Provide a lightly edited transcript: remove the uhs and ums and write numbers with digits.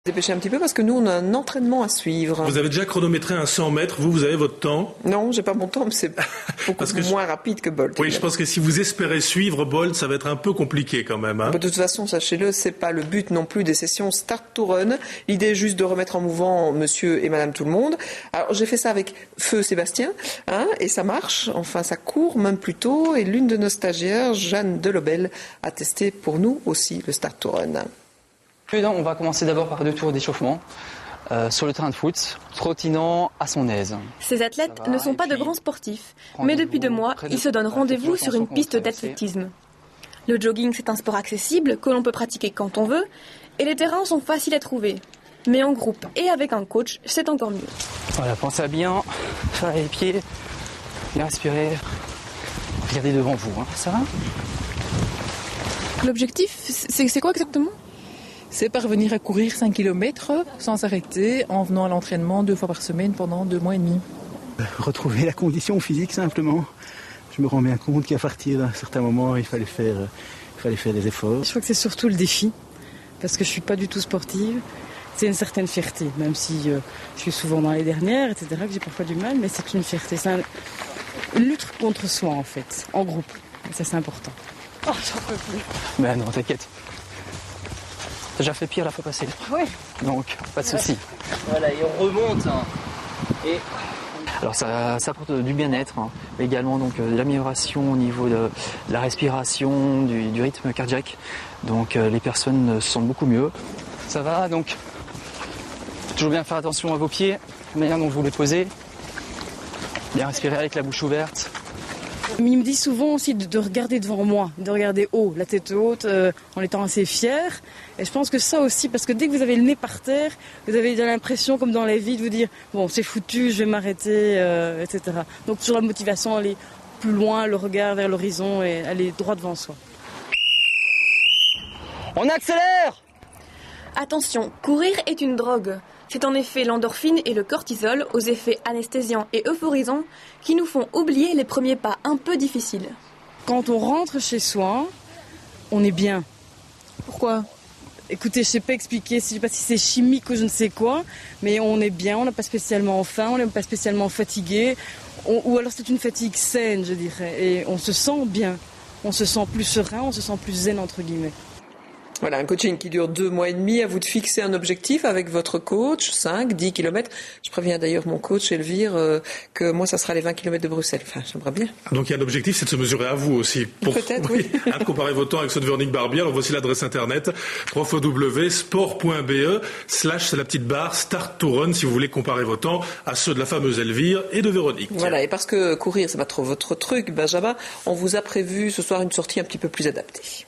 Dépêchez un petit peu parce que nous, on a un entraînement à suivre. Vous avez déjà chronométré un 100 mètres, vous avez votre temps? Non, j'ai pas mon temps, mais c'est beaucoup moins rapide que Bolt. Oui, je pense que si vous espérez suivre Bolt, ça va être un peu compliqué quand même. Hein. De toute façon, sachez-le, c'est pas le but non plus des sessions Start to Run. L'idée est juste de remettre en mouvement monsieur et madame tout le monde. Alors, j'ai fait ça avec Feu Sébastien, et ça marche. Enfin, ça court même plutôt. Et l'une de nos stagiaires, Jeanne Delobel, a testé pour nous aussi le Start to Run. On va commencer d'abord par 2 tours d'échauffement sur le terrain de foot, trottinant à son aise. Ces athlètes ne sont pas de grands sportifs, mais depuis 2 mois, ils se donnent rendez-vous sur une piste d'athlétisme. Le jogging, c'est un sport accessible que l'on peut pratiquer quand on veut, et les terrains sont faciles à trouver. Mais en groupe et avec un coach, c'est encore mieux. Voilà, pensez à bien faire les pieds, bien respirer, regardez devant vous, ça va? L'objectif, c'est quoi exactement ? C'est parvenir à courir 5 km sans s'arrêter en venant à l'entraînement 2 fois par semaine pendant 2 mois et demi. Retrouver la condition physique simplement. Je me rends bien compte qu'à partir d'un certain moment, il fallait faire des efforts. Je crois que c'est surtout le défi, parce que je ne suis pas du tout sportive. C'est une certaine fierté, même si je suis souvent dans les dernières, etc., que j'ai parfois du mal, mais c'est une fierté. C'est une lutte contre soi, en fait, en groupe. Et ça, c'est important. Oh, j'en peux plus. Mais non, t'inquiète. T'as déjà fait pire la fois passée. Oui. Donc, pas de souci. Voilà, et on remonte. Et... Alors, ça apporte du bien-être, mais également donc, de l'amélioration au niveau de la respiration, du rythme cardiaque. Donc, les personnes se sentent beaucoup mieux. Ça va, donc, toujours bien faire attention à vos pieds, la manière dont vous les posez. Bien respirer avec la bouche ouverte. Il me dit souvent aussi de regarder devant moi, de regarder haut, la tête haute, en étant assez fier. Et je pense que ça aussi, parce que dès que vous avez le nez par terre, vous avez l'impression, comme dans la vie, de vous dire « bon, c'est foutu, je vais m'arrêter, etc. » Donc toujours la motivation, aller plus loin, le regard vers l'horizon et aller droit devant soi. On accélère! Attention, courir est une drogue. C'est en effet l'endorphine et le cortisol, aux effets anesthésiants et euphorisants, qui nous font oublier les premiers pas un peu difficiles. Quand on rentre chez soi, on est bien. Pourquoi ? Écoutez, je ne sais pas expliquer, je ne sais pas si c'est chimique ou je ne sais quoi, mais on est bien, on n'a pas spécialement faim, on n'est pas spécialement fatigué, ou alors c'est une fatigue saine, je dirais, et on se sent bien, on se sent plus serein, on se sent plus zen, entre guillemets. Voilà, un coaching qui dure 2 mois et demi. À vous de fixer un objectif avec votre coach, 5, 10 km. Je préviens d'ailleurs mon coach, Elvire, que moi, ça sera les 20 km de Bruxelles. Enfin, j'aimerais bien. Donc, il y a un objectif, c'est de se mesurer à vous aussi. Peut-être, oui. De comparer vos temps avec ceux de Véronique Barbier. Alors, voici l'adresse internet, www.sport.be/ c'est la petite barre Start to Run, si vous voulez comparer vos temps à ceux de la fameuse Elvire et de Véronique. Voilà, et parce que courir, c'est pas trop votre truc, Benjamin, on vous a prévu ce soir une sortie un petit peu plus adaptée.